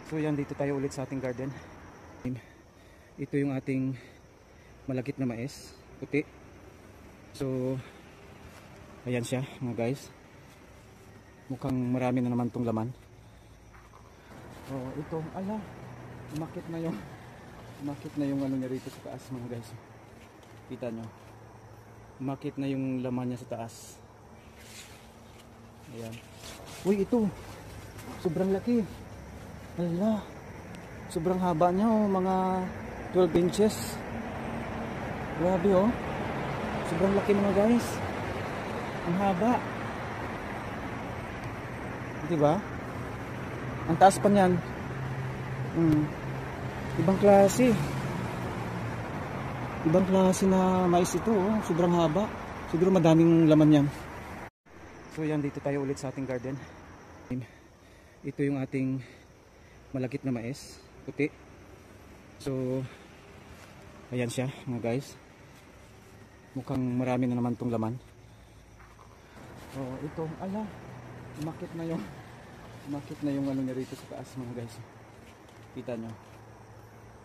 So yan, dito tayo ulit sa ating garden. Ito yung ating malagkit na mais, puti. So ayan siya mga guys. Mukhang marami na naman tong laman. Oh, ito, ala, umakit na yung ano niya rito sa taas mga guys. Kita nyo, umakit na yung laman niya sa taas. Ayan. Uy, ito, sobrang laki. Ala, sobrang haba niya, oh, mga 12 inches. Grabe, oh, sobrang laki mga guys. Ang haba, diba? Ang taas pa niyan. Ibang klase na mais ito, oh. Sobrang haba. Siguro madaming laman yan. So yan, dito tayo ulit sa ating garden. Ito yung ating malagkit na mais, puti. So ayan siya mga guys. Mukhang marami na naman tong laman. Oh, ito, ala, umakit na yung ano niya rito sa taas mga guys. Kita nyo,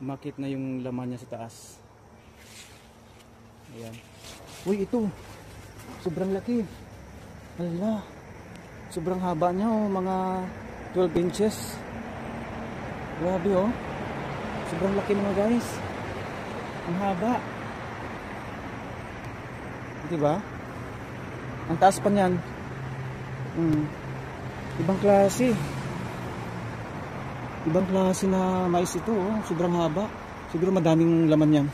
umakit na yung laman niya sa taas. Ayan. Uy, ito, sobrang laki. Ala, sobrang haba niya, oh, mga 12 inches. Grabe, oh, sobrang laki mga guys. Ang haba, diba? Ang taas pa niyan. Ibang klase na mais ito, oh. Sobrang haba. Siguro madaming laman yan.